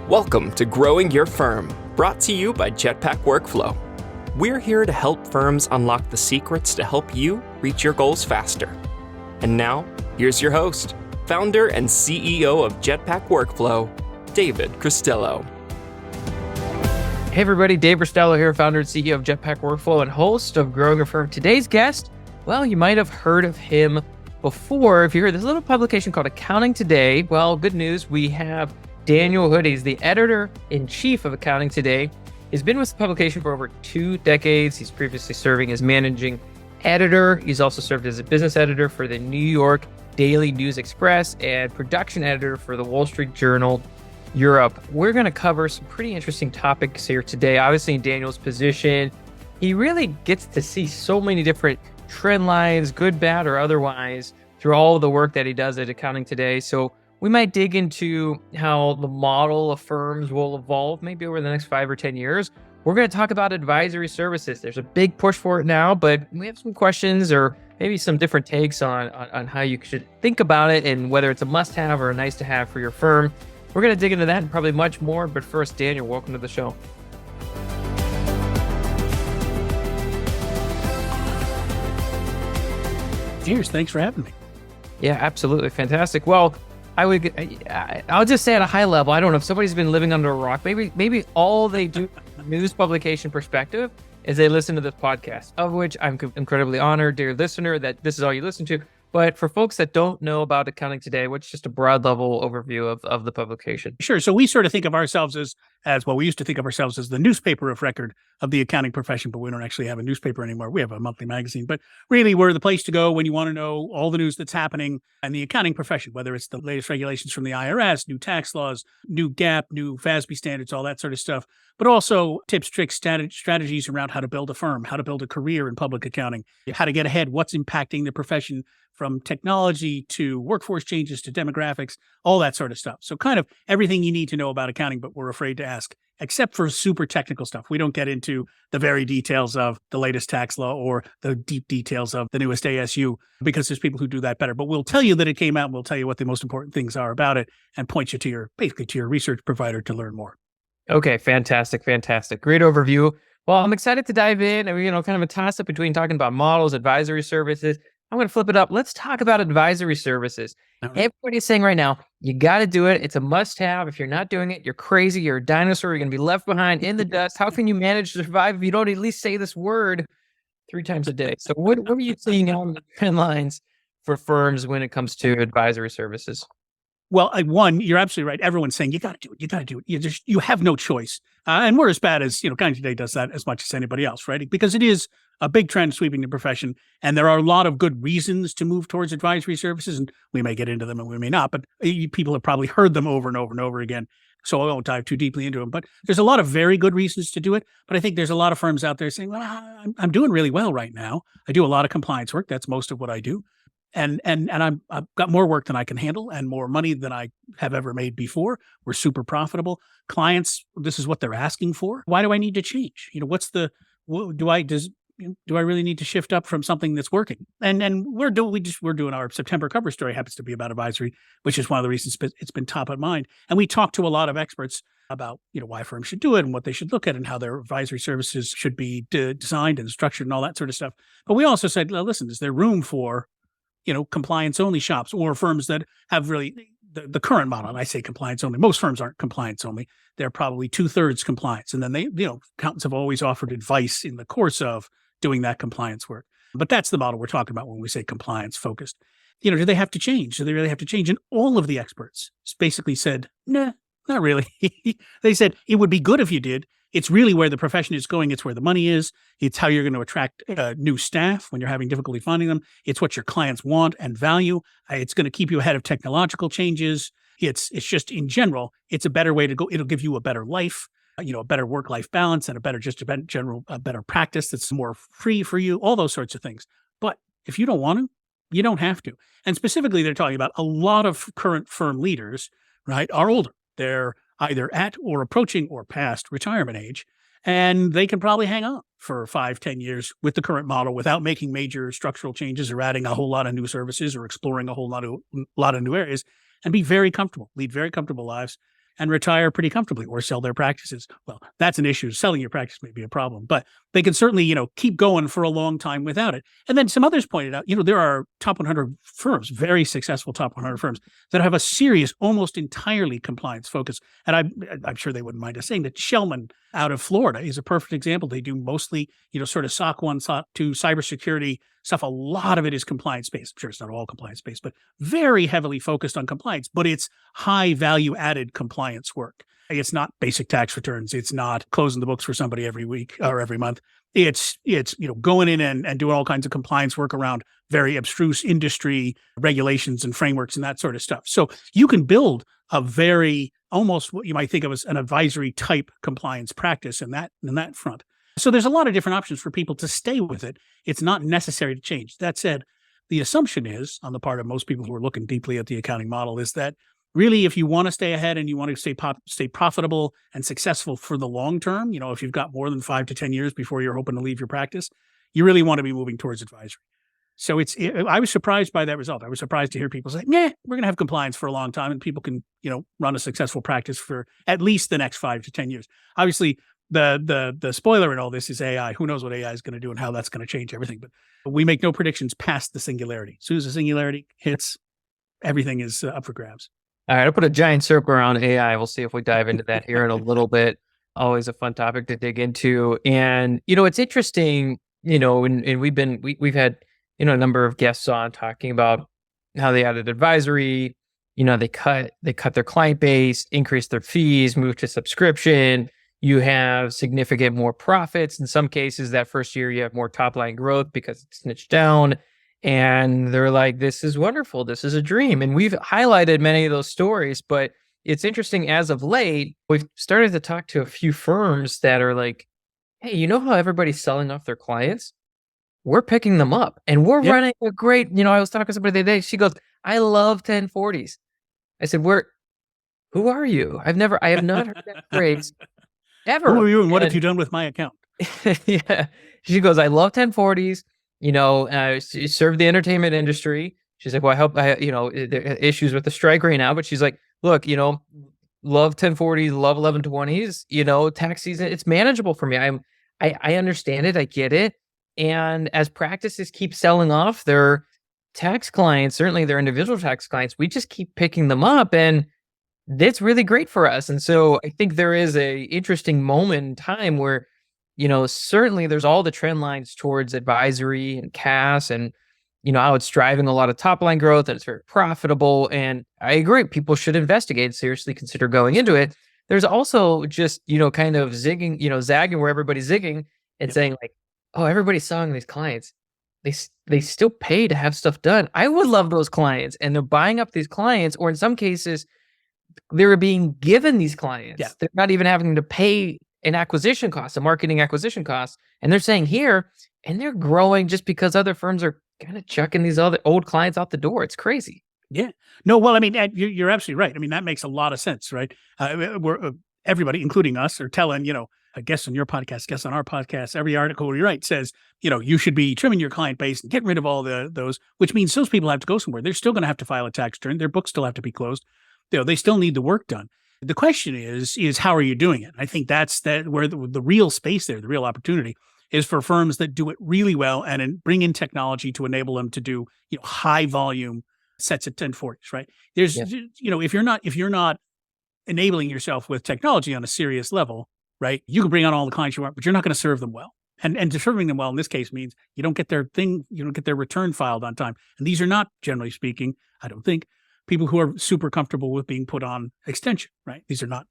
Welcome to Growing Your Firm, brought to you by Jetpack Workflow. We're here to help firms unlock the secrets to help you reach your goals faster. And now, here's your host, founder and CEO of Jetpack Workflow, David Cristello. Hey everybody, David Cristello here, founder and CEO of Jetpack Workflow and host of Growing Your Firm. Today's guest, well, you might have heard of him before. If you heard this little publication called Accounting Today, well, good news, we have Daniel Hood. He's the editor-in-chief of Accounting Today. He's been with the publication for over 2 decades. He's previously serving as managing editor. He's also served as a business editor for the New York Daily News Express and production editor for the Wall Street Journal Europe. We're going to cover some pretty interesting topics here today. Obviously, in Daniel's position, he really gets to see so many different trend lines, good, bad, or otherwise, through all of the work that he does at Accounting Today. So we might dig into how the model of firms will evolve maybe over the next 5 or 10 years. We're going to talk about advisory services. There's a big push for it now, but we have some questions or maybe some different takes on how you should think about it and whether it's a must-have or a nice-to-have for your firm. We're going to dig into that and probably much more. But first, Daniel, welcome to the show. Cheers. Thanks for having me. Yeah, absolutely. Fantastic. Well, I'll just say at a high level, I don't know if somebody's been living under a rock. Maybe all they do from a news publication perspective is they listen to this podcast, of which I'm incredibly honored, dear listener, that this is all you listen to. But for folks that don't know about Accounting Today, what's just a broad level overview of the publication? Sure. So we sort of think of ourselves as well, we used to think of ourselves as the newspaper of record of the accounting profession, but we don't actually have a newspaper anymore. We have a monthly magazine, but really we're the place to go when you want to know all the news that's happening in the accounting profession, whether it's the latest regulations from the IRS, new tax laws, new GAAP, new FASB standards, all that sort of stuff, but also tips, tricks, strategies around how to build a firm, how to build a career in public accounting, how to get ahead, what's impacting the profession from technology to workforce changes to demographics, all that sort of stuff. So kind of everything you need to know about accounting, but we're afraid to ask, except for super technical stuff. We don't get into the very details of the latest tax law or the deep details of the newest ASU, because there's people who do that better. But we'll tell you that it came out and we'll tell you what the most important things are about it and point you to your research provider to learn more. Okay, fantastic. Great overview. Well, I'm excited to dive in. Kind of a toss-up between talking about models, advisory services. I'm going to flip it up. Let's talk about advisory services. Right. Everybody's saying right now, you got to do it. It's a must-have. If you're not doing it, you're crazy. You're a dinosaur. You're going to be left behind in the dust. How can you manage to survive if you don't at least say this word 3 times a day? So what are you seeing on the trend lines for firms when it comes to advisory services? Well, one, you're absolutely right. Everyone's saying you got to do it. You got to do it. You have no choice. And we're as bad as, Accounting Today does that as much as anybody else, right? Because it is a big trend sweeping the profession. And there are a lot of good reasons to move towards advisory services. And we may get into them and we may not, but people have probably heard them over and over and over again. So I won't dive too deeply into them. But there's a lot of very good reasons to do it. But I think there's a lot of firms out there saying, well, I'm doing really well right now. I do a lot of compliance work. That's most of what I do. And I've got more work than I can handle and more money than I have ever made before. We're super profitable. Clients, this is what they're asking for. Why do I need to change? Do I really need to shift up from something that's working? And we're doing our September cover story happens to be about advisory, which is one of the reasons it's been top of mind. And we talk to a lot of experts about why firms should do it and what they should look at and how their advisory services should be designed and structured and all that sort of stuff. But we also said, listen, is there room for compliance only shops or firms that have really the current model? And I say compliance only. Most firms aren't compliance only. They're probably 2/3 compliance. And then accountants have always offered advice in the course of doing that compliance work. But that's the model we're talking about when we say compliance focused. Do they have to change? Do they really have to change? And all of the experts basically said, nah, not really. They said it would be good if you did. It's really where the profession is going. It's where the money is. It's how you're going to attract new staff when you're having difficulty finding them. It's what your clients want and value. It's going to keep you ahead of technological changes. It's just in general, it's a better way to go. It'll give you a better life, a better work-life balance and a better practice that's more free for you, all those sorts of things. But if you don't want to, you don't have to. And specifically, they're talking about a lot of current firm leaders, right, are older. They're either at or approaching or past retirement age, and they can probably hang on for 5-10 years with the current model without making major structural changes or adding a whole lot of new services or exploring a whole lot of new areas and be very comfortable, lead very comfortable lives. and retire pretty comfortably or sell their practices. Well, that's an issue. Selling your practice may be a problem, but they can certainly, keep going for a long time without it. And then some others pointed out, there are top 100 firms, very successful top 100 firms that have a serious, almost entirely compliance focus. And I'm sure they wouldn't mind us saying that Shellman out of Florida is a perfect example. They do mostly, sort of SOC 1, SOC 2, cybersecurity stuff. A lot of it is compliance based. I'm sure it's not all compliance based, but very heavily focused on compliance, but it's high value added compliance work. It's not basic tax returns. It's not closing the books for somebody every week or every month. It's going in and doing all kinds of compliance work around very abstruse industry regulations and frameworks and that sort of stuff. So you can build a very almost what you might think of as an advisory type compliance practice in that front. So there's a lot of different options for people to stay with it. It's not necessary to change. That said, the assumption is on the part of most people who are looking deeply at the accounting model is that really, if you want to stay ahead and you want to stay profitable and successful for the long term, if you've got more than 5 to 10 years before you're hoping to leave your practice, you really want to be moving towards advisory. So I was surprised by that result. I was surprised to hear people say, we're going to have compliance for a long time and people can, run a successful practice for at least the next 5 to 10 years. Obviously, the spoiler in all this is AI. Who knows what AI is going to do and how that's going to change everything. But we make no predictions past the singularity. As soon as the singularity hits, everything is up for grabs. All right, I'll put a giant circle around AI. We'll see if we dive into that here in a little bit. Always a fun topic to dig into. And, it's interesting, and we've had, a number of guests on talking about how they added advisory, they cut their client base, increased their fees, moved to subscription. You have significant more profits. In some cases, that first year, you have more top line growth because it's niched down. And they're like, this is wonderful. This is a dream. And we've highlighted many of those stories, but it's interesting as of late, we've started to talk to a few firms that are like, hey, you know how everybody's selling off their clients? We're picking them up and we're running a great, I was talking to somebody the other day. She goes, I love 1040s. I said, who are you? I have not heard that phrase ever. Who are you and what have you done with my account? Yeah. She goes, I love 1040s. She served the entertainment industry. She's like, well, there are issues with the strike right now, but she's like, look, love 1040s, love 1120s, tax season, it's manageable for me. I understand it. I get it. And as practices keep selling off their tax clients, certainly their individual tax clients, we just keep picking them up and that's really great for us. And so I think there is a interesting moment in time where certainly there's all the trend lines towards advisory and CAS and, how it's driving a lot of top line growth and it's very profitable. And I agree, people should investigate, seriously consider going into it. There's also just, kind of zigging, zagging where everybody's zigging and saying like, oh, everybody's selling these clients. They still pay to have stuff done. I would love those clients. And they're buying up these clients, or in some cases, they're being given these clients. Yeah. They're not even having to pay an acquisition cost, a marketing acquisition cost. And they're saying here, and they're growing just because other firms are kind of chucking these other old clients out the door. It's crazy. Yeah. No, well, I mean, you're absolutely right. I mean, that makes a lot of sense, right? Everybody, including us, are telling, guests on your podcast, guests on our podcast, every article we write says, you should be trimming your client base and getting rid of all those, which means those people have to go somewhere. They're still going to have to file a tax return. Their books still have to be closed. They still need the work done. The question is how are you doing it? I think that's where the real space there, the real opportunity is for firms that do it really well and bring in technology to enable them to do, high volume sets at 1040s, right? There's, if you're not enabling yourself with technology on a serious level, right? You can bring on all the clients you want, but you're not going to serve them well. And serving them well in this case means you don't get their return filed on time. And these are not, generally speaking, I don't think, people who are super comfortable with being put on extension, right? These are not,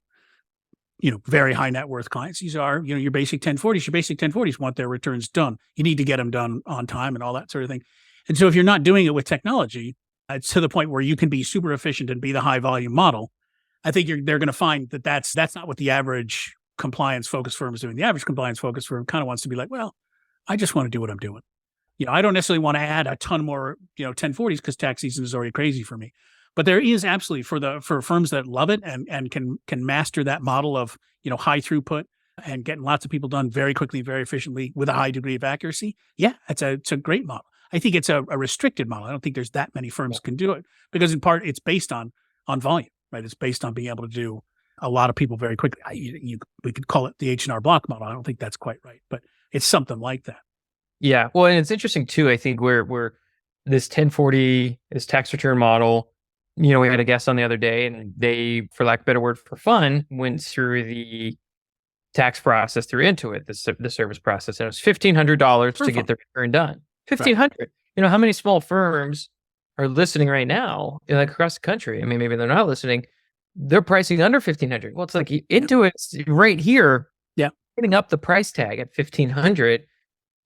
very high net worth clients. These are, your basic 1040s. Your basic 1040s want their returns done. You need to get them done on time and all that sort of thing. And so if you're not doing it with technology, it's to the point where you can be super efficient and be the high volume model. I think they're going to find that that's not what the average compliance focused firm is doing. The average compliance focused firm kind of wants to be like, well, I just want to do what I'm doing. I don't necessarily want to add a ton more, 1040s because tax season is already crazy for me. But there is absolutely for firms that love it and can master that model of, high throughput and getting lots of people done very quickly, very efficiently with a high degree of accuracy. Yeah, it's a great model. I think it's a restricted model. I don't think there's that many firms can do it because in part it's based on volume, right? It's based on being able to do a lot of people very quickly, we could call it the H&R Block model. I don't think that's quite right, but it's something like that. Yeah. Well, and it's interesting too, I think where this 1040, this tax return model, we had a guest on the other day and they, for lack of a better word, for fun, went through the tax process through Intuit, the service process. And it was $1,500 to get their return done. $1,500. Right. How many small firms are listening right now, like across the country? I mean, maybe they're not listening. They're pricing under $1,500. Well, it's like Intuit's right here, putting up the price tag at $1,500.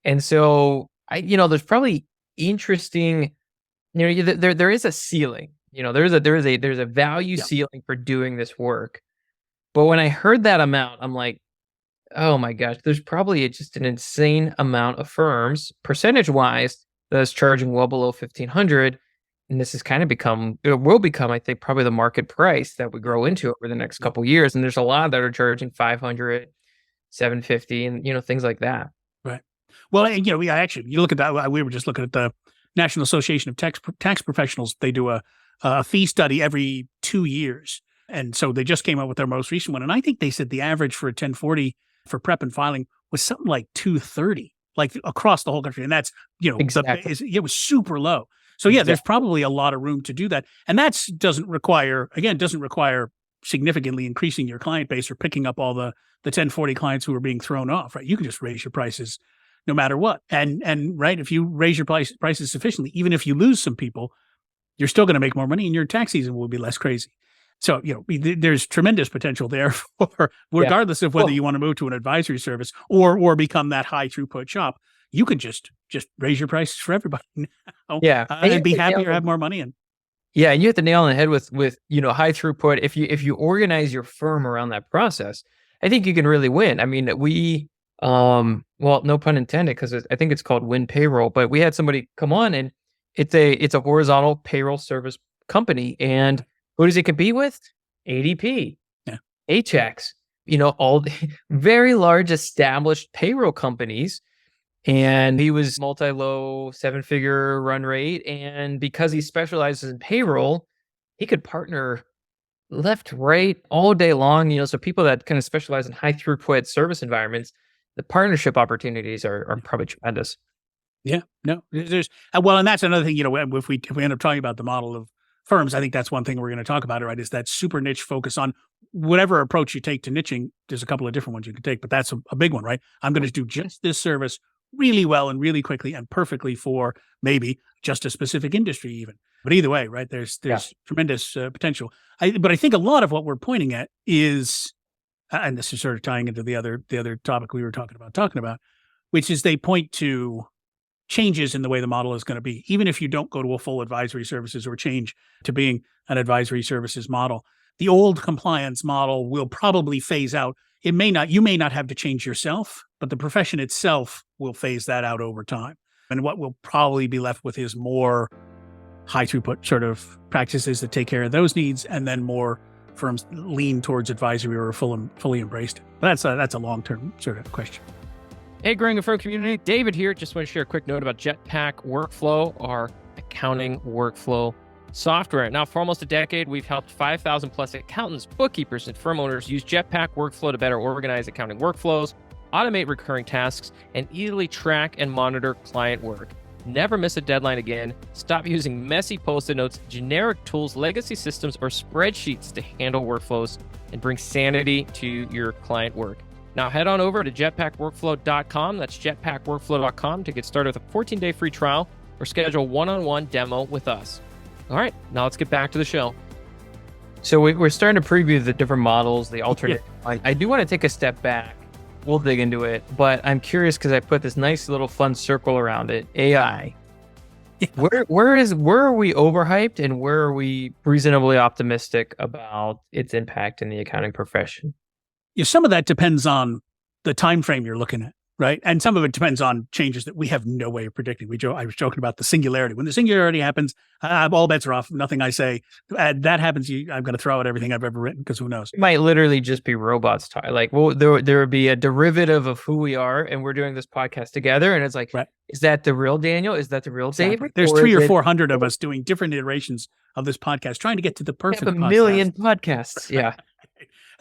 And so there's probably interesting, there is a ceiling, there's a value ceiling for doing this work. But when I heard that amount, I'm like, oh my gosh, there's probably just an insane amount of firms, percentage wise, that's charging well below $1,500. And this has kind of will become, I think, probably the market price that we grow into over the next couple of years. And there's a lot that are charging $500, $750, and things like that. Right. Well, and you look at that. We were just looking at the National Association of Tax Professionals. They do a fee study every 2 years, and so they just came out with their most recent one. And I think they said the average for a 1040 for prep and filing was something like $230, like across the whole country. And that's exactly. It was super low. So there's probably a lot of room to do that, and that doesn't require significantly increasing your client base or picking up all the 1040 clients who are being thrown off. Right? You can just raise your prices no matter what, and right, if you raise your prices sufficiently, even if you lose some people, you're still going to make more money, and your tax season will be less crazy. So there's tremendous potential there for regardless of whether you want to move to an advisory service or become that high throughput shop. You could just raise your prices for everybody now, and be happy or have more money. And you hit the nail on the head with high throughput. If you organize your firm around that process, I think you can really win. I mean, we well, no pun intended, because I think it's called Win Payroll, but we had somebody come on, and it's a horizontal payroll service company, and who does it compete with? ADP, HX, all the very large established payroll companies. And he was multi-low 7-figure run rate. And because he specializes in payroll, he could partner left, right, all day long. So people that kind of specialize in high throughput service environments, the partnership opportunities are probably tremendous. Yeah, no, there's and that's another thing. If we end up talking about the model of firms, I think that's one thing we're going to talk about, right? Is that super niche focus on whatever approach you take to niching. There's a couple of different ones you can take, but that's a big one, right? I'm going to do just this service really well and really quickly and perfectly for maybe just a specific industry even. But either way, right, there's tremendous potential. But I think a lot of what we're pointing at is, and this is sort of tying into the other topic we were talking about, which is they point to changes in the way the model is going to be. Even if you don't go to a full advisory services or change to being an advisory services model, the old compliance model will probably phase out. You may not have to change yourself, but the profession itself will phase that out over time. And what will probably be left with is more high throughput sort of practices that take care of those needs, and then more firms lean towards advisory or fully embraced it. But that's a long-term sort of question. Hey, growing a firm community, David here. Just want to share a quick note about Jetpack Workflow, our accounting workflow software. Now, for almost a decade, we've helped 5,000 plus accountants, bookkeepers, and firm owners use Jetpack Workflow to better organize accounting workflows, automate recurring tasks, and easily track and monitor client work. Never miss a deadline again. Stop using messy Post-it notes, generic tools, legacy systems, or spreadsheets to handle workflows, and bring sanity to your client work. Now head on over to jetpackworkflow.com. That's jetpackworkflow.com to get started with a 14-day free trial or schedule a one-on-one demo with us. All right, now let's get back to the show. So we're starting to preview the different models, the alternate. Yeah. I do want to take a step back. We'll dig into it, but I'm curious because I put this nice little fun circle around it. AI. Yeah. Where are we overhyped, and where are we reasonably optimistic about its impact in the accounting profession? Yeah, some of that depends on the time frame you're looking at, right? And some of it depends on changes that we have no way of predicting. I was joking about the singularity. When the singularity happens, all bets are off. Nothing I say that happens. I'm going to throw out everything I've ever written, because who knows? It might literally just be robots. There would be a derivative of who we are, and we're doing this podcast together. And it's like, right. Is that the real Daniel? Is that the real David? There's 300 or 400 of us doing different iterations of this podcast, trying to get to the perfect. A million podcasts. Yeah.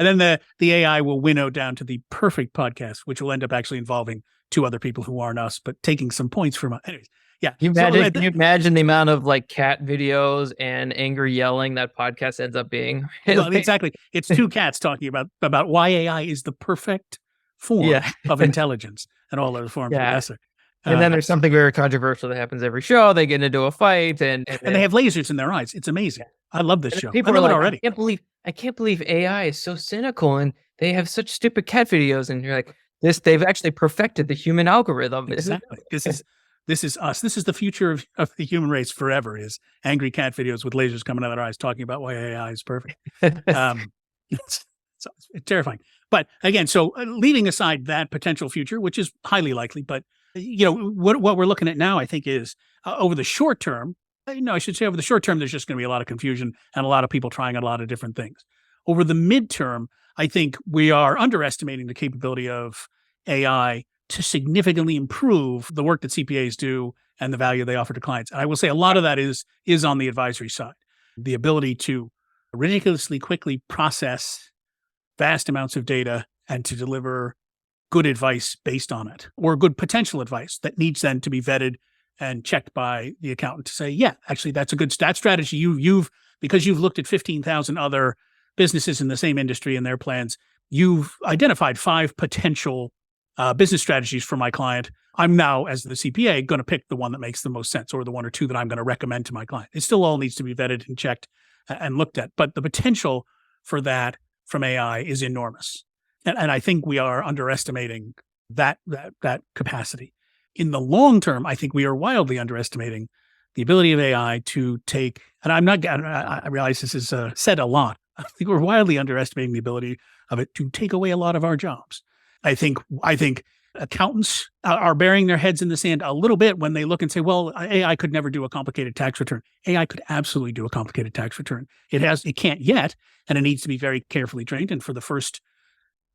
And then the AI will winnow down to the perfect podcast, which will end up actually involving two other people who aren't us, but taking some points from us. Anyways, yeah. Can you imagine the amount of like cat videos and angry yelling that podcast ends up being? Well, exactly. It's two cats talking about why AI is the perfect form of intelligence and all other forms are lesser. And then there's something very controversial that happens every show. They get into a fight and they have lasers in their eyes. It's amazing. I love this show. People are like, already. I can't believe AI is so cynical and they have such stupid cat videos. And you're like, they've actually perfected the human algorithm. Exactly. This is us. This is the future of the human race forever, is angry cat videos with lasers coming out of their eyes talking about why AI is perfect. It's terrifying. But again, so leaving aside that potential future, which is highly likely, but what we're looking at now, I think, is over the short term. I should say over the short term, there's just going to be a lot of confusion and a lot of people trying a lot of different things. Over the midterm, I think we are underestimating the capability of AI to significantly improve the work that CPAs do and the value they offer to clients. And I will say a lot of that is on the advisory side. The ability to ridiculously quickly process vast amounts of data and to deliver good advice based on it, or good potential advice that needs then to be vetted and checked by the accountant to say, yeah, actually, that's a good strategy. Because you've looked at 15,000 other businesses in the same industry and their plans, you've identified 5 potential business strategies for my client. I'm now, as the CPA, going to pick the one that makes the most sense, or the 1 or 2 that I'm going to recommend to my client. It still all needs to be vetted and checked and looked at, but the potential for that from AI is enormous. And I think we are underestimating that capacity. In the long term, I think we are wildly underestimating the ability of AI to take, and I realize this is said a lot. I think we're wildly underestimating the ability of it to take away a lot of our jobs. I think accountants are burying their heads in the sand a little bit when they look and say, well, AI could never do a complicated tax return. AI could absolutely do a complicated tax return. It can't yet, and it needs to be very carefully trained. And for the first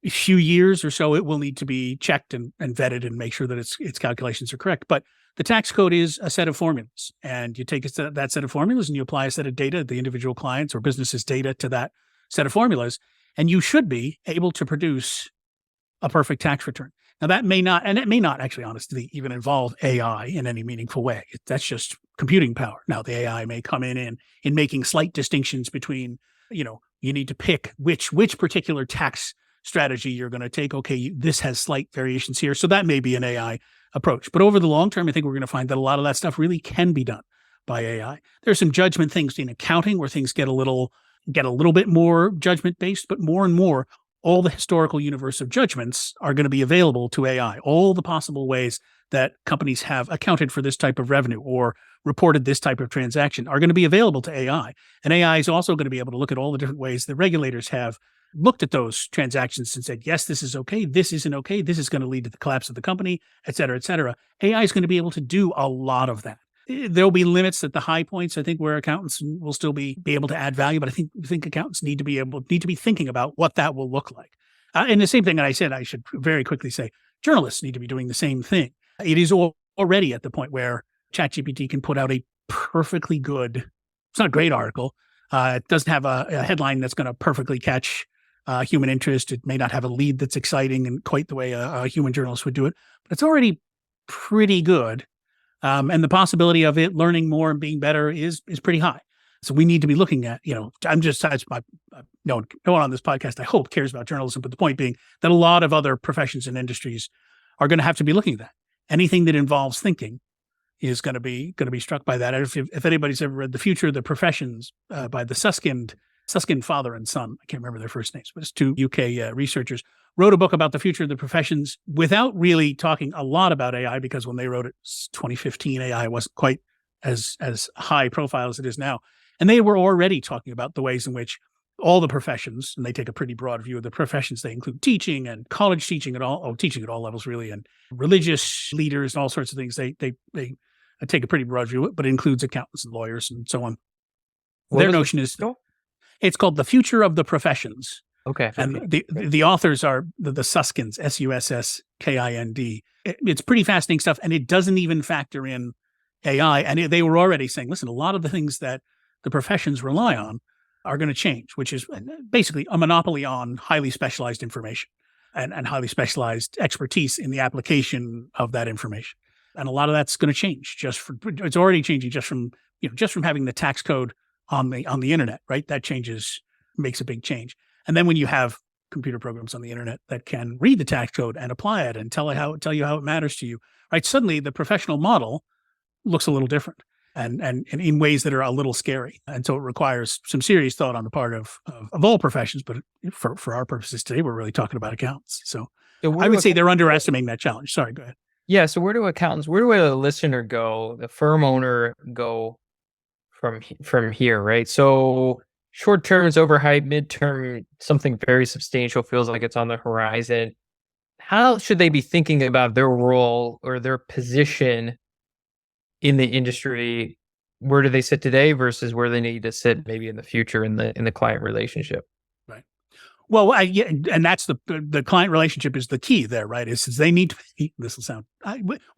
few years or so, it will need to be checked and vetted and make sure that its calculations are correct. But the tax code is a set of formulas, and you take that set of formulas and you apply a set of data, the individual clients or businesses' data to that set of formulas, and you should be able to produce a perfect tax return. Now, that may not, and it may not actually honestly even involve AI in any meaningful way. That's just computing power. Now, the AI may come in making slight distinctions between, you need to pick which particular tax strategy you're going to take. Okay, this has slight variations here. So that may be an AI approach. But over the long term, I think we're going to find that a lot of that stuff really can be done by AI. There's some judgment things in accounting where things get a little bit more judgment based, but more and more, all the historical universe of judgments are going to be available to AI. All the possible ways that companies have accounted for this type of revenue or reported this type of transaction are going to be available to AI. And AI is also going to be able to look at all the different ways that regulators have looked at those transactions and said, yes, this is okay, this isn't okay, this is going to lead to the collapse of the company, et cetera, et cetera. AI is going to be able to do a lot of that. There'll be limits at the high points, I think, where accountants will still be able to add value, but I think accountants need to be thinking about what that will look like. And the same thing that I said, I should very quickly say, journalists need to be doing the same thing. It is already at the point where ChatGPT can put out a perfectly good, it's not a great article. It doesn't have a headline that's going to perfectly catch human interest. It may not have a lead that's exciting and quite the way a human journalist would do it, but it's already pretty good. And the possibility of it learning more and being better is pretty high. So we need to be looking at, no one on this podcast, I hope, cares about journalism, but the point being that a lot of other professions and industries are going to have to be looking at that. Anything that involves thinking is going to be struck by that. If anybody's ever read The Future of the Professions by the Susskind father and son, I can't remember their first names, but it's 2 UK researchers, wrote a book about the future of the professions without really talking a lot about AI, because when they wrote it, 2015, AI wasn't quite as high profile as it is now. And they were already talking about the ways in which all the professions, and they take a pretty broad view of the professions, they include teaching and college teaching teaching at all levels, really, and religious leaders and all sorts of things. They take a pretty broad view, but it includes accountants and lawyers and so on. Their notion is, it's called The Future of the Professions. Okay. And the authors are the Susskind, Susskind. It's pretty fascinating stuff, and it doesn't even factor in AI. And they were already saying, listen, a lot of the things that the professions rely on are going to change, which is basically a monopoly on highly specialized information and highly specialized expertise in the application of that information. And a lot of that's going to change it's already changing just from having the tax code on the internet, right? That makes a big change. And then when you have computer programs on the internet that can read the tax code and apply it and tell you how it matters to you, right? Suddenly the professional model looks a little different and in ways that are a little scary. And so it requires some serious thought on the part of all professions. But for our purposes today, we're really talking about accountants. So I would say they're underestimating that challenge. Sorry, go ahead. Yeah. So where do a listener go, the firm owner go from here, right? So short term is overhyped, midterm, something very substantial feels like it's on the horizon. How should they be thinking about their role or their position in the industry? Where do they sit today versus where they need to sit maybe in the future in the client relationship? Right. Well, and that's the client relationship is the key there, right? Is they need to be, this will sound,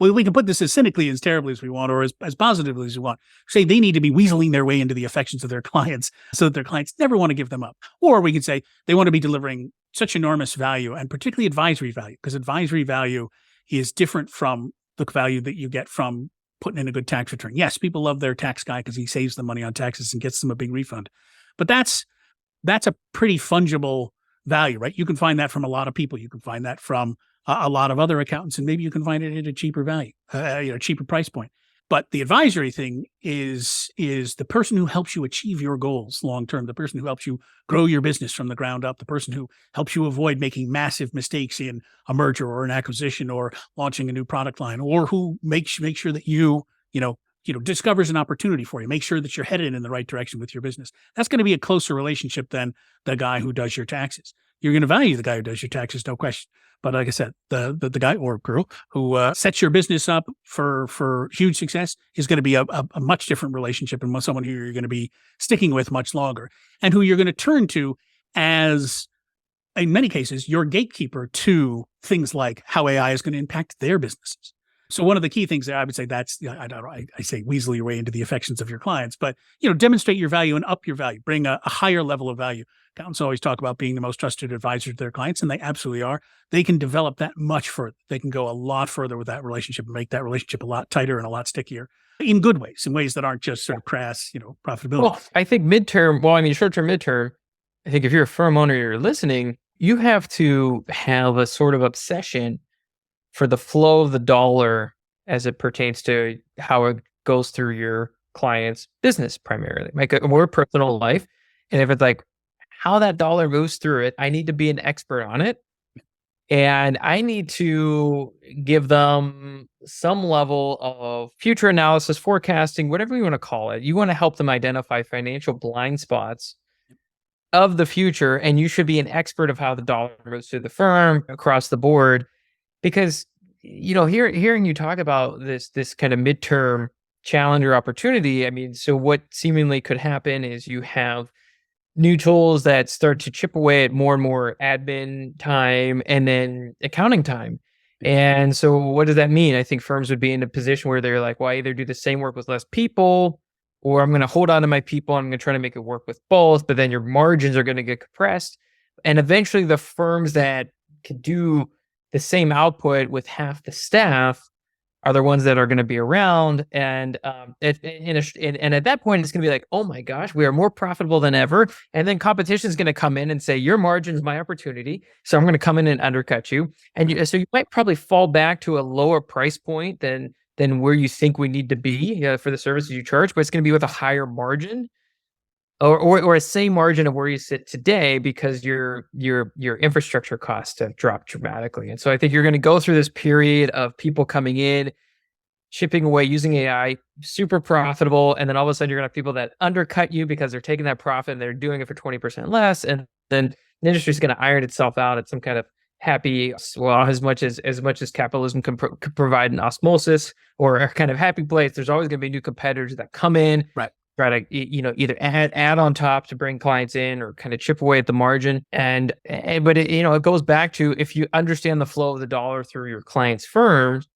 we can put this as cynically as terribly as we want, or as positively as we want. Say they need to be weaseling their way into the affections of their clients so that their clients never want to give them up. Or we could say they want to be delivering such enormous value, and particularly advisory value, because advisory value is different from the value that you get from putting in a good tax return. Yes, people love their tax guy because he saves them money on taxes and gets them a big refund. But that's a pretty fungible value, right? You can find that from a lot of people. You can find that from a lot of other accountants, and maybe you can find it at a cheaper value, cheaper price point. But the advisory thing is the person who helps you achieve your goals long term, the person who helps you grow your business from the ground up, the person who helps you avoid making massive mistakes in a merger or an acquisition or launching a new product line, or who makes sure that you discovers an opportunity for you, make sure that you're headed in the right direction with your business. That's going to be a closer relationship than the guy who does your taxes. You're going to value the guy who does your taxes, no question. But like I said, the guy or girl who sets your business up for huge success is going to be a much different relationship, and someone who you're going to be sticking with much longer, and who you're going to turn to as, in many cases, your gatekeeper to things like how AI is going to impact their businesses. So one of the key things that I would say that's, I say weasel your way into the affections of your clients, but, demonstrate your value and up your value, bring a higher level of value. Accountants always talk about being the most trusted advisor to their clients, and they absolutely are. They can develop that much further. They can go a lot further with that relationship and make that relationship a lot tighter and a lot stickier in good ways, in ways that aren't just sort of crass, profitability. Well, I think short-term, midterm, I think if you're a firm owner, you're listening, you have to have a sort of obsession for the flow of the dollar as it pertains to how it goes through your client's business primarily, like a more personal life. And if it's like how that dollar moves through it, I need to be an expert on it. And I need to give them some level of future analysis, forecasting, whatever you want to call it. You want to help them identify financial blind spots of the future. And you should be an expert of how the dollar moves through the firm across the board. Because, hearing you talk about this kind of midterm challenge or opportunity, I mean, so what seemingly could happen is you have new tools that start to chip away at more and more admin time and then accounting time. And so what does that mean? I think firms would be in a position where they're like, well, I either do the same work with less people, or I'm going to hold on to my people. I'm going to try to make it work with both, but then your margins are going to get compressed. And eventually the firms that can do the same output with half the staff are the ones that are going to be around. And at that point, it's going to be like, oh my gosh, we are more profitable than ever. And then competition is going to come in and say, your margin's my opportunity. So I'm going to come in and undercut you. And so you might probably fall back to a lower price point than where you think we need to be for the services you charge, but it's going to be with a higher margin. Or a same margin of where you sit today, because your infrastructure costs have dropped dramatically. And so I think you're going to go through this period of people coming in, chipping away, using AI, super profitable, and then all of a sudden you're going to have people that undercut you because they're taking that profit and they're doing it for 20% less, and then the industry is going to iron itself out at some kind of happy, well, as much as capitalism can provide an osmosis or a kind of happy place. There's always going to be new competitors that come in, right? Try to, either add on top to bring clients in or kind of chip away at the margin. But it goes back to, if you understand the flow of the dollar through your clients' firms,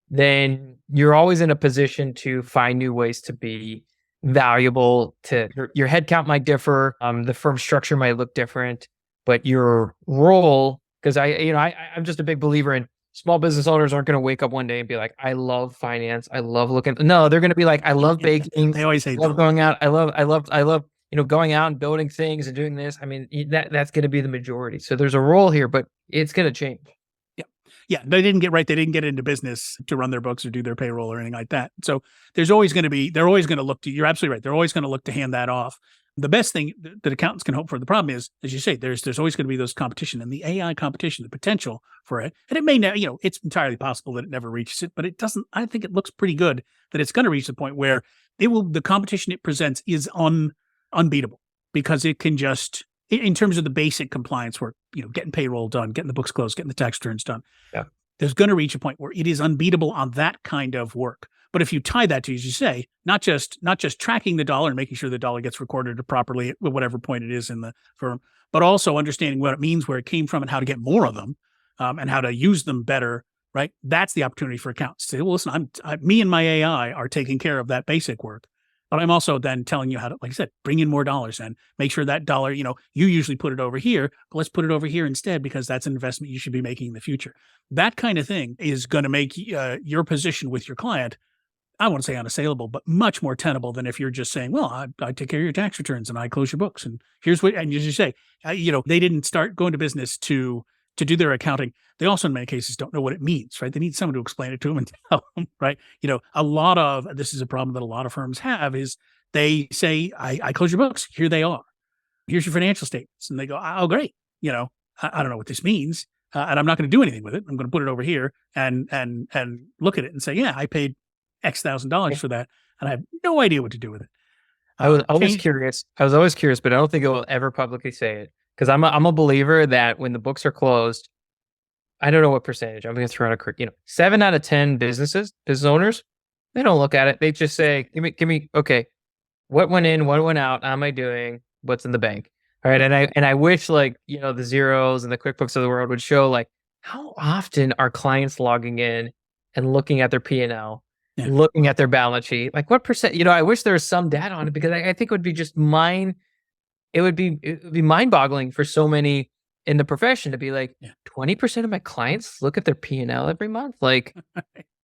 then you're always in a position to find new ways to be valuable to your headcount might differ. The firm structure might look different, but your role, because I'm just a big believer in small business owners aren't going to wake up one day and be like, I love finance. I love looking. No, they're going to be like, I love baking. They always say, I love going out. I love, going out and building things and doing this. I mean, that's going to be the majority. So there's a role here, but it's going to change. Yeah, they didn't get into business to run their books or do their payroll or anything like that. So they're always going to look to, you're absolutely right. They're always going to look to hand that off. The best thing that accountants can hope for, the problem is, as you say, there's always going to be those competition, and the AI competition, the potential for it. And it may not, it's entirely possible that it never reaches it, but it doesn't, I think it looks pretty good that it's going to reach the point where the competition it presents is unbeatable, because it can just, in terms of the basic compliance work, getting payroll done, getting the books closed, getting the tax returns done. Yeah. There's going to reach a point where it is unbeatable on that kind of work. But if you tie that to, as you say, not just tracking the dollar and making sure the dollar gets recorded properly at whatever point it is in the firm, but also understanding what it means, where it came from, and how to get more of them, and how to use them better, right? That's the opportunity for accountants to say, well, listen, me and my AI are taking care of that basic work. But I'm also then telling you how to, like I said, bring in more dollars and make sure that dollar, you usually put it over here, but let's put it over here instead, because that's an investment you should be making in the future. That kind of thing is going to make your position with your client, I won't say unassailable, but much more tenable than if you're just saying, well, I take care of your tax returns and I close your books. And here's what, and as you say, they didn't start going to business to do their accounting. They also, in many cases, don't know what it means, right? They need someone to explain it to them and tell them, right? This is a problem that a lot of firms have, is they say, I close your books. Here they are. Here's your financial statements. And they go, oh, great. I don't know what this means. And I'm not going to do anything with it. I'm going to put it over here and look at it and say, yeah, I paid X $1,000 for that, and I have no idea what to do with it. I was always curious. but I don't think it will ever publicly say it, because I'm a believer that when the books are closed, I don't know what percentage. I'm going to throw out 7 out of 10 business owners, they don't look at it. They just say, give me, okay, what went in, what went out? How am I doing? What's in the bank? All right. And I wish the Zeros and the QuickBooks of the world would show how often are clients logging in and looking at their P&L, looking at their balance sheet, what percent, I wish there was some data on it, because I think it would be just it would be mind-boggling for so many in the profession to be 20% of my clients look at their P&L every month.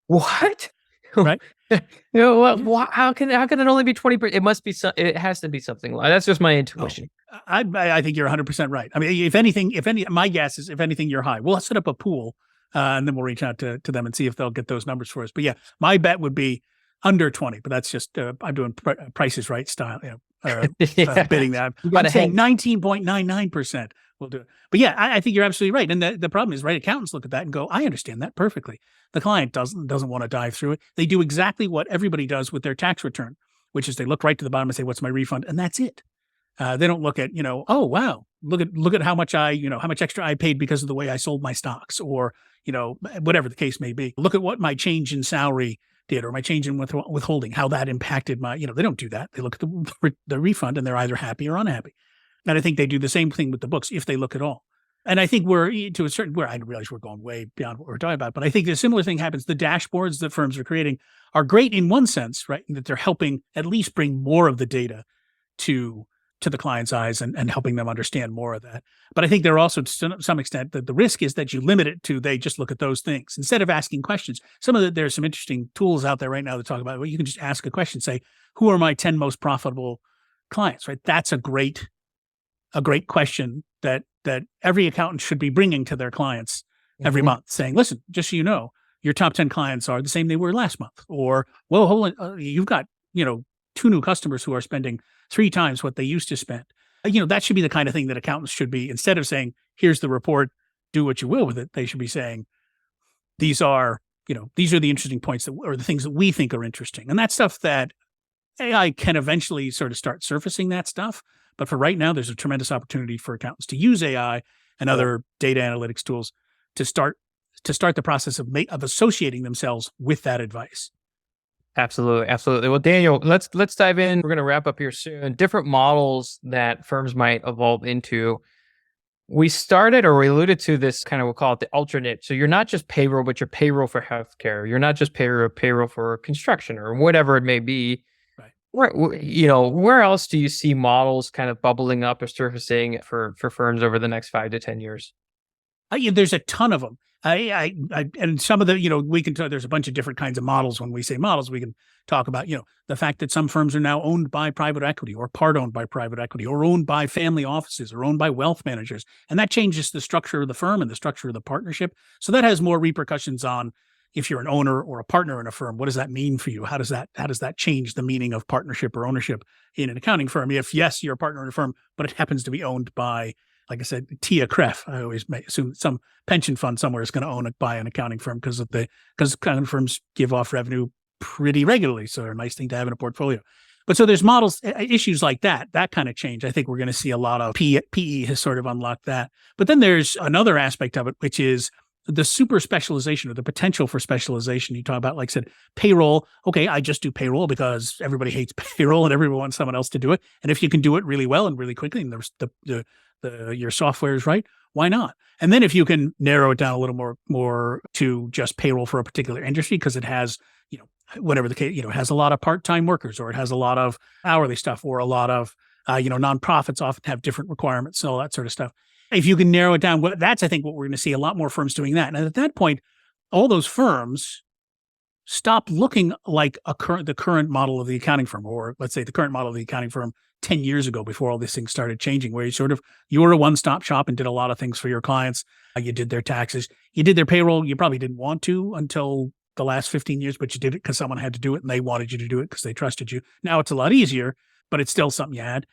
What? Right. How can it only be 20%? It must be it has to be something like that's just my intuition. I think you're 100% right. I mean, my guess is, if anything, you're high. We'll set up a pool, and then we'll reach out to them and see if they'll get those numbers for us. But yeah, my bet would be under 20, but that's just, I'm doing Price is Right style, bidding that. I'm saying 19.99% will do it. But yeah, I think you're absolutely right. And the problem is, right, accountants look at that and go, I understand that perfectly. The client doesn't want to dive through it. They do exactly what everybody does with their tax return, which is they look right to the bottom and say, what's my refund? And that's it. They don't look at, oh, wow, look at how much how much extra I paid because of the way I sold my stocks, or, whatever the case may be. Look at what my change in salary did, or my change in withholding, how that impacted my, they don't do that. They look at the refund, and they're either happy or unhappy. And I think they do the same thing with the books, if they look at all. And I think we're to a certain, where I realize we're going way beyond what we're talking about, but I think a similar thing happens. The dashboards that firms are creating are great in one sense, right? That they're helping at least bring more of the data to the client's eyes and helping them understand more of that. But I think they're also, to some extent, that the risk is that you limit it to, they just look at those things instead of asking questions. There's some interesting tools out there right now that talk about, well, you can just ask a question, say, who are my 10 most profitable clients, right? That's a great question that every accountant should be bringing to their clients every month, saying, listen, just so you know, your top 10 clients are the same they were last month. Or, well, hold on, you've got, 2 new customers who are spending 3 times what they used to spend. That should be the kind of thing that accountants should be, instead of saying, here's the report, do what you will with it. They should be saying, these are the interesting points or the things that we think are interesting. And that's stuff that AI can eventually sort of start surfacing that stuff. But for right now, there's a tremendous opportunity for accountants to use AI and other data analytics tools to start the process of associating themselves with that advice. Absolutely. Well, Daniel, let's dive in. We're going to wrap up here soon. Different models that firms might evolve into. We alluded to this kind of, we'll call it the ultra niche. So you're not just payroll, but you're payroll for healthcare. You're not just payroll for construction or whatever it may be. Right. Where else do you see models kind of bubbling up or surfacing for firms over the next 5 to 10 years? Yeah, there's a ton of them. And some of the, we can talk, there's a bunch of different kinds of models. When we say models, we can talk about, the fact that some firms are now owned by private equity or part owned by private equity or owned by family offices or owned by wealth managers. And that changes the structure of the firm and the structure of the partnership. So that has more repercussions on if you're an owner or a partner in a firm. What does that mean for you? How does that change the meaning of partnership or ownership in an accounting firm? If yes, you're a partner in a firm, but it happens to be owned by, like I said, Tia Kref. I always assume some pension fund somewhere is going to buy an accounting firm because accounting firms give off revenue pretty regularly. So they're a nice thing to have in a portfolio. But so there's models, issues like that kind of change. I think we're going to see a lot of PE has sort of unlocked that. But then there's another aspect of it, which is the super specialization or the potential for specialization. You talk about, like I said, payroll. Okay, I just do payroll because everybody hates payroll and everyone wants someone else to do it. And if you can do it really well and really quickly, and your software is right, why not? And then if you can narrow it down a little more to just payroll for a particular industry because it has, whatever the case, it has a lot of part-time workers or it has a lot of hourly stuff or a lot of, nonprofits often have different requirements and all that sort of stuff. If you can narrow it down, that's, I think, what we're going to see a lot more firms doing that. And at that point, all those firms stop looking like the current model of the accounting firm, or let's say the current model of the accounting firm 10 years ago before all these things started changing, where you were a one-stop shop and did a lot of things for your clients. You did their taxes, you did their payroll. You probably didn't want to until the last 15 years, but you did it because someone had to do it and they wanted you to do it because they trusted you. Now it's a lot easier, but it's still something you had.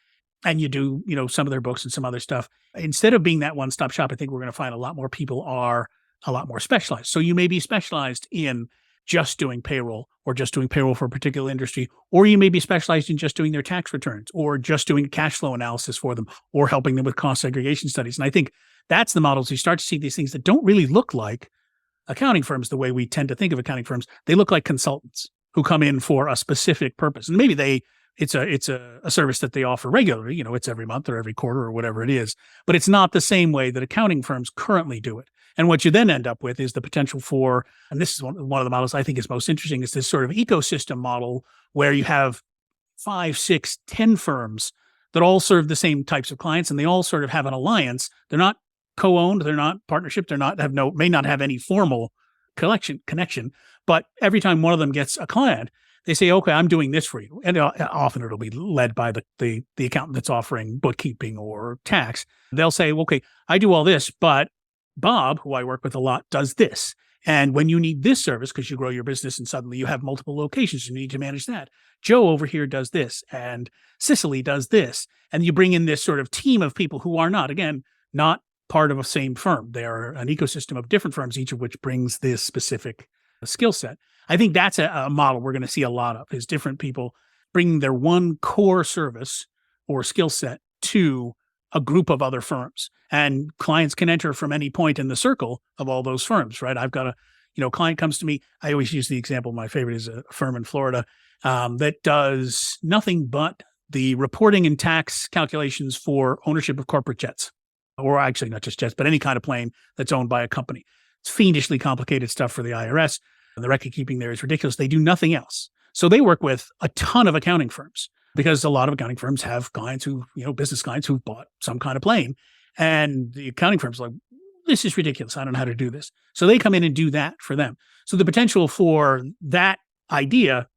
And you do, some of their books and some other stuff. Instead of being that one-stop shop, I think we're going to find a lot more people are a lot more specialized. So you may be specialized in just doing payroll or just doing payroll for a particular industry, or you may be specialized in just doing their tax returns or just doing cash flow analysis for them or helping them with cost segregation studies. And I think that's the models. You start to see these things that don't really look like accounting firms the way we tend to think of accounting firms. They look like consultants who come in for a specific purpose. And maybe it's a service that they offer regularly, it's every month or every quarter or whatever it is, but it's not the same way that accounting firms currently do it. And what you then end up with is the potential for, and this is one of the models I think is most interesting, is this sort of ecosystem model where you have 5, 6, 10 firms that all serve the same types of clients and they all sort of have an alliance. They're not co-owned, they're not partnership, may not have any formal connection, but every time one of them gets a client, they say, okay, I'm doing this for you. And often it'll be led by the accountant that's offering bookkeeping or tax. They'll say, okay, I do all this, but Bob, who I work with a lot, does this. And when you need this service, because you grow your business and suddenly you have multiple locations, you need to manage that. Joe over here does this, and Cicely does this. And you bring in this sort of team of people who are not part of a same firm. They are an ecosystem of different firms, each of which brings this specific skill set. I think that's a model we're going to see a lot of, is different people bringing their one core service or skill set to a group of other firms. And clients can enter from any point in the circle of all those firms, right? I've got client comes to me. I always use the example, my favorite is a firm in Florida that does nothing but the reporting and tax calculations for ownership of corporate jets, or actually not just jets, but any kind of plane that's owned by a company. It's fiendishly complicated stuff for the IRS. And the record keeping there is ridiculous. They do nothing else. So they work with a ton of accounting firms because a lot of accounting firms have clients business clients who've bought some kind of plane. And the accounting firms are like, this is ridiculous. I don't know how to do this. So they come in and do that for them. So the potential for that idea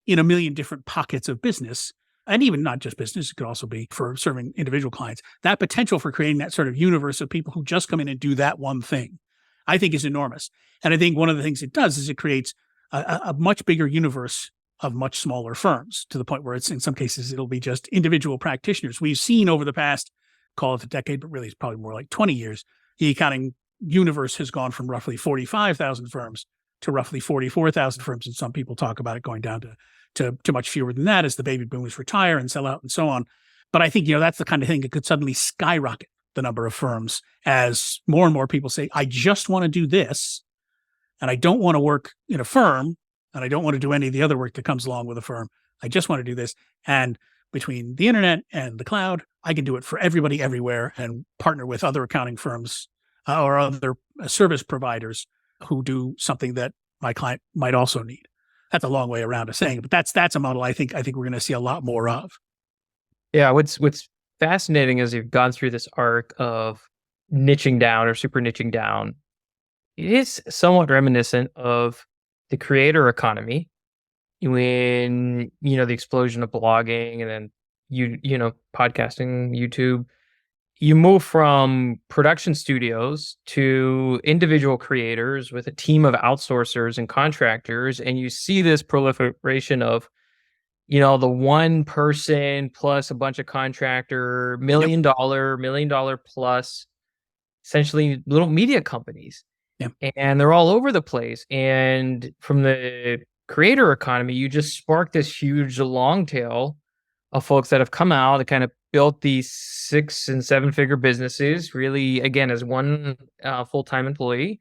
in a million different pockets of business, and even not just business, it could also be for serving individual clients, that potential for creating that sort of universe of people who just come in and do that one thing, I think is enormous. And I think one of the things it does is it creates a much bigger universe of much smaller firms, to the point where it's, in some cases, it'll be just individual practitioners. We've seen over the past, call it a decade, but really it's probably more like 20 years, the accounting universe has gone from roughly 45,000 firms to roughly 44,000 firms. And some people talk about it going down to much fewer than that as the baby boomers retire and sell out and so on. But I think, that's the kind of thing that could suddenly skyrocket the number of firms as more and more people say, I just want to do this, and I don't want to work in a firm, and I don't want to do any of the other work that comes along with a firm. I just want to do this. And between the internet and the cloud, I can do it for everybody everywhere and partner with other accounting firms or other service providers who do something that my client might also need. That's a long way around of saying it, but that's a model I think we're going to see a lot more of. Yeah, what's fascinating is you've gone through this arc of niching down or super niching down. It is somewhat reminiscent of the creator economy when, the explosion of blogging and then podcasting, YouTube. You move from production studios to individual creators with a team of outsourcers and contractors, and you see this proliferation of the one person plus a bunch of contractor, million dollar plus, essentially little media companies. Yep. And they're all over the place. And from the creator economy, you just spark this huge long tail of folks that have come out and kind of built these 6 and 7 figure businesses, really, again, as one full-time employee.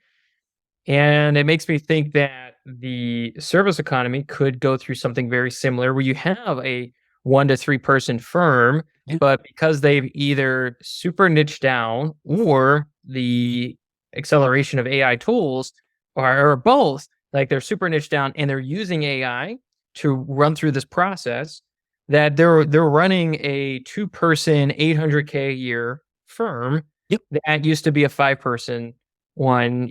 And it makes me think that the service economy could go through something very similar where you have a 1 to 3 person firm, but because they've either super niched down or the acceleration of AI tools or both, like they're super niched down and they're using AI to run through this process, that they're running a 2-person, $800K a year firm that used to be a 5-person one,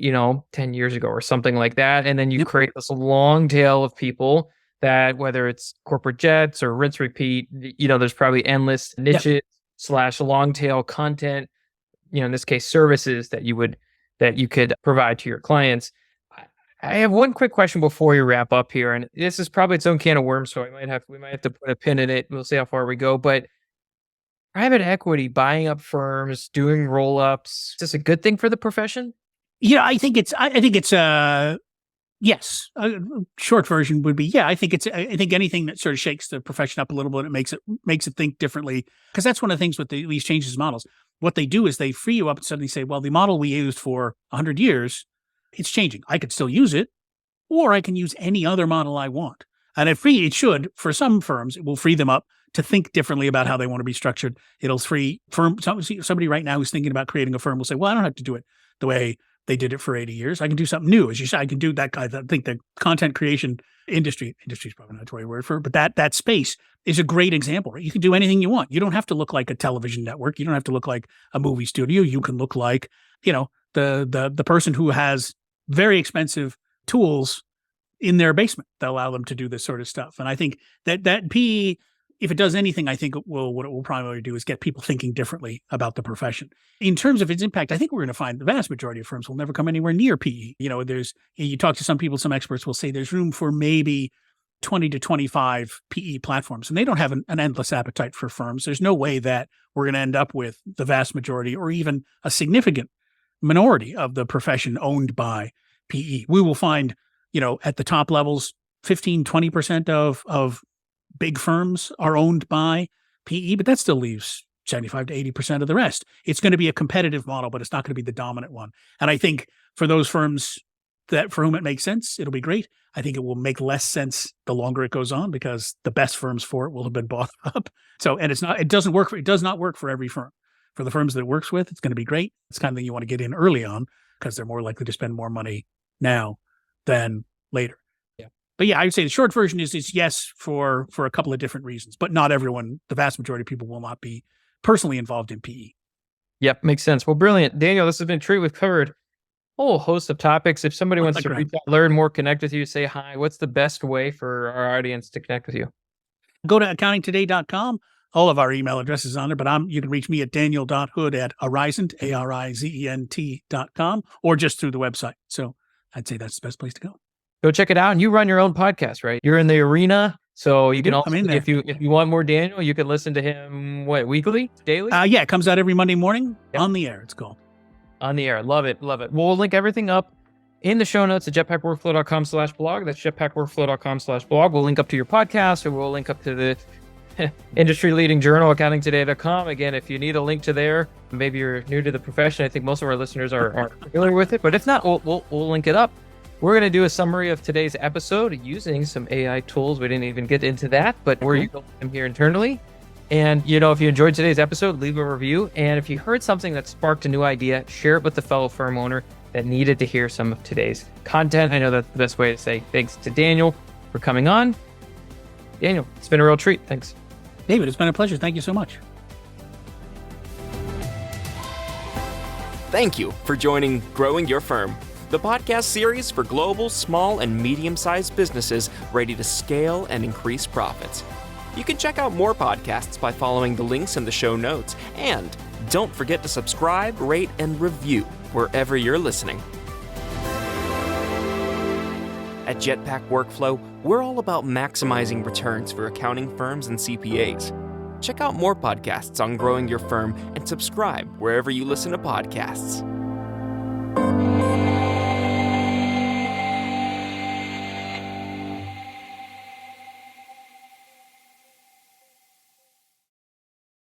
10 years ago or something like that. And then you create this long tail of people that, whether it's corporate jets or rinse repeat, there's probably endless niches / long tail content, in this case, services that you could provide to your clients. I have one quick question before we wrap up here, and this is probably its own can of worms, so we might have to put a pin in it. We'll see how far we go. But private equity buying up firms, doing roll-ups, is this a good thing for the profession? Yeah, I think it's yes. Short version would be I think anything that sort of shakes the profession up a little bit, it makes it think differently, because that's one of the things with these changes in models. What they do is they free you up and suddenly say, well, the model we used for 100 years, it's changing. I could still use it, or I can use any other model I want. And it should, for some firms, it will free them up to think differently about how they want to be structured. It'll free somebody right now who's thinking about creating a firm will say, well, I don't have to do it the way they did it for 80 years. I can do something new. As you said, I can do that. I think the content creation industry is probably not the right word for it, but that space is a great example, right? You can do anything you want. You don't have to look like a television network. You don't have to look like a movie studio. You can look like, the person who has very expensive tools in their basement that allow them to do this sort of stuff. And I think that PE, if it does anything, I think what it will primarily do is get people thinking differently about the profession. In terms of its impact, I think we're going to find the vast majority of firms will never come anywhere near PE. You talk to some people, some experts will say there's room for maybe 20 to 25 PE platforms, and they don't have an endless appetite for firms. There's no way that we're going to end up with the vast majority or even a significant minority of the profession owned by PE. We will find, at the top levels, 15, 20% of big firms are owned by PE, but that still leaves 75 to 80% of the rest. It's going to be a competitive model, but it's not going to be the dominant one. And I think for those firms for whom it makes sense, it'll be great. I think it will make less sense the longer it goes on, because the best firms for it will have been bought up. So, and it does not work for every firm. For the firms that it works with, it's going to be great. It's kind of thing you want to get in early on, because they're more likely to spend more money now than later. Yeah. But I would say the short version is yes for a couple of different reasons, but not everyone, the vast majority of people will not be personally involved in PE. Yep, makes sense. Well, brilliant. Daniel, this has been a treat. We've covered a whole host of topics. If somebody wants to reach out, learn more, connect with you, say hi, what's the best way for our audience to connect with you? Go to accountingtoday.com. All of our email addresses on there, but you can reach me at daniel.hood@arizent, ARIZENT.com, or just through the website. So I'd say that's the best place to go. Go check it out. And you run your own podcast, right? You're in the arena. So you can also, if you want more Daniel, you can listen to him, weekly, daily? It comes out every Monday morning on the air. It's called On the Air. Love it. Love it. We'll link everything up in the show notes at jetpackworkflow.com/blog. That's jetpackworkflow.com/blog. We'll link up to your podcast, or we'll link up to the industry-leading journal, accountingtoday.com. Again, if you need a link to there, maybe you're new to the profession. I think most of our listeners are familiar with it, but if not, we'll link it up. We're going to do a summary of today's episode using some AI tools. We didn't even get into that, but we're using them here internally. And, if you enjoyed today's episode, leave a review. And if you heard something that sparked a new idea, share it with the fellow firm owner that needed to hear some of today's content. I know that's the best way to say thanks to Daniel. for coming on. Daniel, it's been a real treat. Thanks. David, it's been a pleasure. Thank you so much. Thank you for joining Growing Your Firm, the podcast series for global, small, and medium-sized businesses ready to scale and increase profits. You can check out more podcasts by following the links in the show notes. And don't forget to subscribe, rate, and review wherever you're listening. At Jetpack Workflow, we're all about maximizing returns for accounting firms and CPAs. Check out more podcasts on growing your firm and subscribe wherever you listen to podcasts.